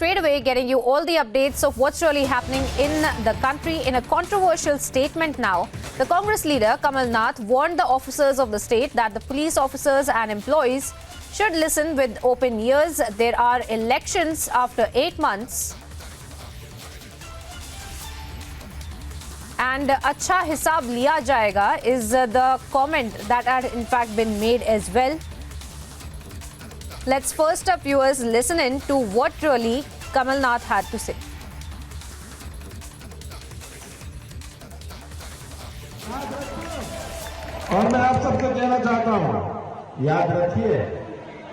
straight away getting you all the updates of what's really happening in the country. In a controversial statement now, the Congress leader Kamal Nath warned the officers of the state that the police officers and employees should listen with open ears. There are elections after 8 months. And acha hisab liya jayega is the comment that had in fact been made as well. Let's first up, viewers, listen in to what really Kamal Nath had to say. और मैं आप सबसे कहना चाहता हूं, याद रखिए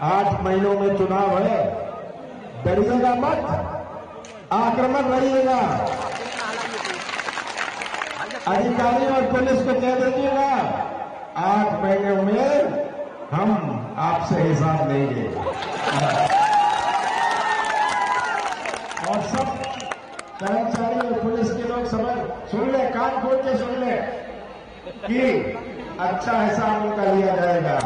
8 महीनों में चुनाव है, डरिएगा मत, आक्रमण रहिएगा, अधिकारी और पुलिस को कह दीजिएगा 8 महीनों में हम आपसे हिसाब लेंगे। और सब कर्मचारी और पुलिस के लोग सब सुन ले, कान खोल के सुन ले कि अच्छा हिसाब उनका लिया जाएगा।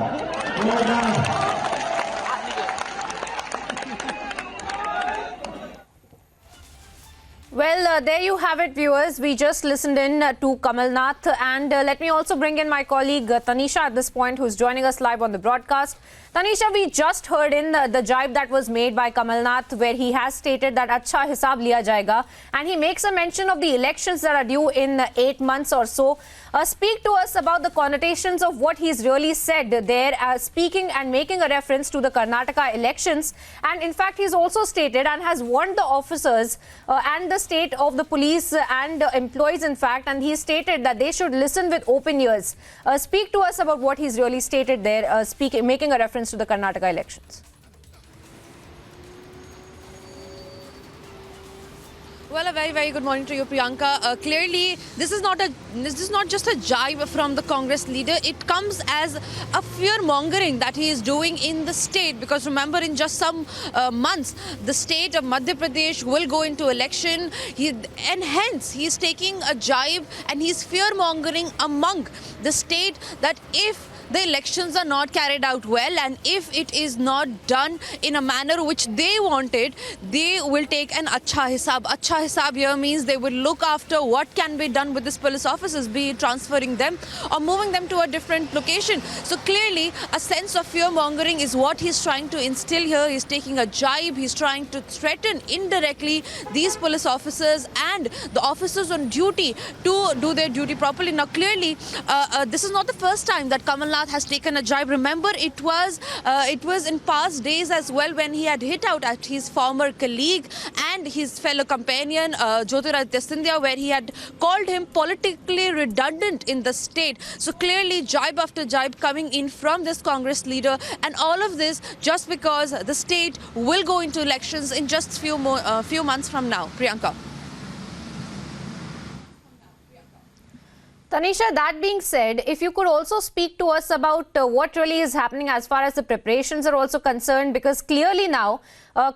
Well, there you have it, viewers. We just listened in to Kamal Nath, and let me also bring in my colleague Tanisha at this point, who's joining us live on the broadcast. Tanisha, we just heard in the jibe that was made by Kamal Nath, where he has stated that acha hisab liya jayega, and he makes a mention of the elections that are due in 8 months or so. Speak to us about the connotations of what he's really said there, speaking and making a reference to the Karnataka elections. And in fact, he's also stated and has warned the officers and the state of the police and employees, in fact, and he stated that they should listen with open ears. Speak to us about what he's really stated there, making a reference to the Karnataka elections. Well, a very, very good morning to you, Priyanka. Clearly, this is not just a jibe from the Congress leader. It comes as a fear-mongering that he is doing in the state. Because remember, in just some months, the state of Madhya Pradesh will go into election. And hence, he is taking a jibe and he is fear-mongering among the state that if the elections are not carried out well and if it is not done in a manner which they wanted, they will take an acha hisab. Acha hisab here means they will look after what can be done with these police officers, be it transferring them or moving them to a different location. So clearly a sense of fear mongering is what he's trying to instill here. He's taking a jibe. He's trying to threaten indirectly these police officers and the officers on duty to do their duty properly. Now clearly this is not the first time that Kamal Nath has taken a jibe. Remember, it was in past days as well when he had hit out at his former colleague and his fellow companion Jyotiraditya Scindia, where he had called him politically redundant in the state. So clearly jibe after jibe coming in from this Congress leader, and all of this just because the state will go into elections in just few months from now. Priyanka. Tanisha, that being said, if you could also speak to us about what really is happening as far as the preparations are also concerned, because clearly now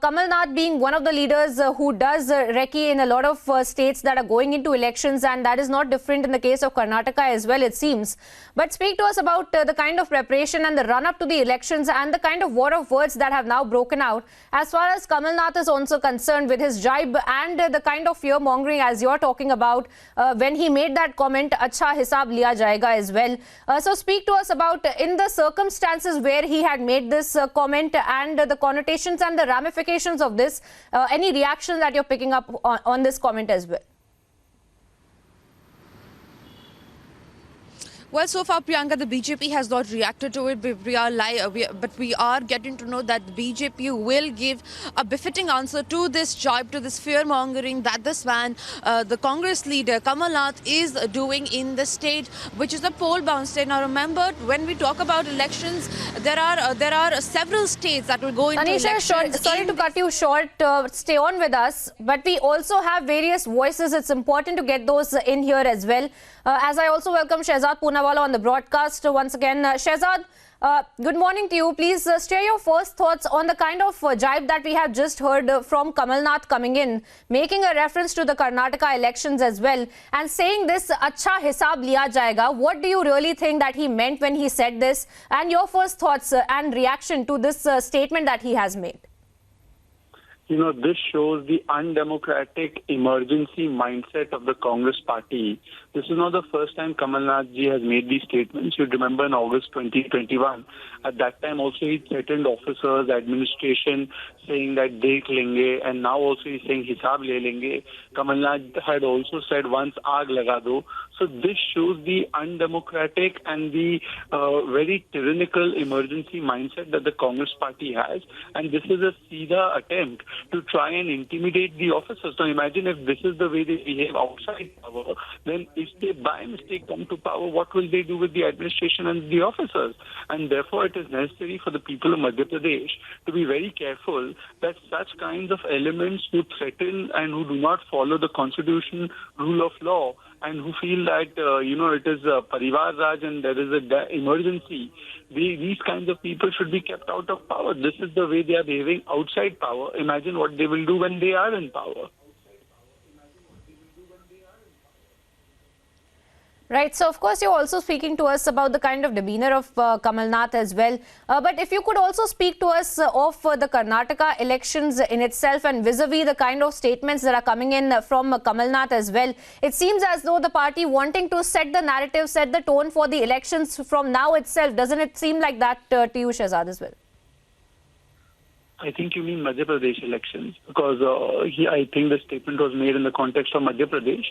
Kamal Nath being one of the leaders who does recce in a lot of states that are going into elections, and that is not different in the case of Karnataka as well, it seems. But speak to us about the kind of preparation and the run-up to the elections and the kind of war of words that have now broken out as far as Kamal Nath is also concerned with his jibe and the kind of fear-mongering as you're talking about when he made that comment, acha hisab liya jayega as well. So speak to us about in the circumstances where he had made this comment and the connotations and the ramifications of this, any reaction that you're picking up on this comment as well? Well, so far, Priyanka, the BJP has not reacted to it, but we are getting to know that the BJP will give a befitting answer to this jibe, to this fear-mongering that this man, the Congress leader, Kamal Nath, is doing in the state, which is a poll-bound state. Now, remember, when we talk about elections, there are several states that will go into elections. Tanisha, sorry to cut you short. Stay on with us. But we also have various voices. It's important to get those in here as well. As I also welcome Shehzad Poonawalla on the broadcast once again. Shehzad, good morning to you. Please share your first thoughts on the kind of jibe that we have just heard from Kamal Nath coming in, making a reference to the Karnataka elections as well, and saying this, acha hisab liya jayega. What do you really think that he meant when he said this? And your first thoughts and reaction to this statement that he has made? This shows the undemocratic emergency mindset of the Congress party. This is not the first time Kamal Nath ji has made these statements. You remember in August 2021, at that time also he threatened officers, administration, saying that dekh lenge, and now also he's saying hisab le lenge. Kamal Nath had also said once aag laga do. So this shows the undemocratic and the very tyrannical emergency mindset that the Congress party has. And this is a seedha attempt to try and intimidate the officers. Now imagine if this is the way they behave outside power, then if they by mistake come to power, what will they do with the administration and the officers? And therefore it is necessary for the people of Madhya Pradesh to be very careful that such kinds of elements who threaten and who do not follow the constitution, rule of law, and who feel that, it is a Parivar Raj and there is an emergency, these kinds of people should be kept out of power. This is the way they are behaving outside power. Imagine what they will do when they are in power. Right. So, of course, you're also speaking to us about the kind of demeanor of Kamal Nath as well. But if you could also speak to us of the Karnataka elections in itself and vis-a-vis the kind of statements that are coming in from Kamal Nath as well. It seems as though the party wanting to set the narrative, set the tone for the elections from now itself. Doesn't it seem like that to you, Shehzad, as well? I think you mean Madhya Pradesh elections, because I think the statement was made in the context of Madhya Pradesh.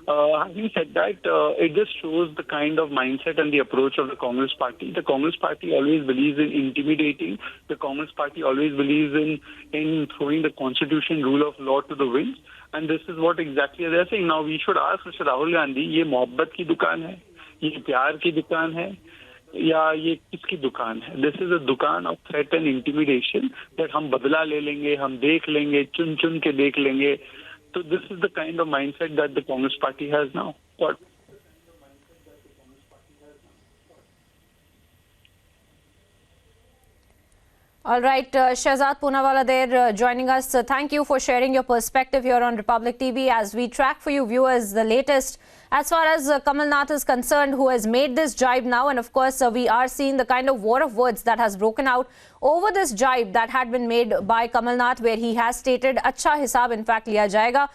Having said that, it just shows the kind of mindset and the approach of the Congress party. The Congress party always believes in intimidating. The Congress party always believes in throwing the constitution, rule of law to the winds. And this is what exactly they are saying. Now we should ask Mr. Rahul Gandhi, ये मोहब्बत की दुकान है, ये प्यार की दुकान है, या ये किसकी दुकान है? दिस इज अ दुकान of threat and intimidation that हम बदला ले लेंगे, हम देख लेंगे, चुन चुन के देख लेंगे. तो this is the kind of mindset that the Congress party has now. What All right, Shehzad Poonawalla there joining us. Thank you for sharing your perspective here on Republic TV as we track for you viewers the latest as far as Kamal Nath is concerned, who has made this jibe now. And of course, we are seeing the kind of war of words that has broken out over this jibe that had been made by Kamal Nath, where he has stated, "Achha hisab in fact liya jayega."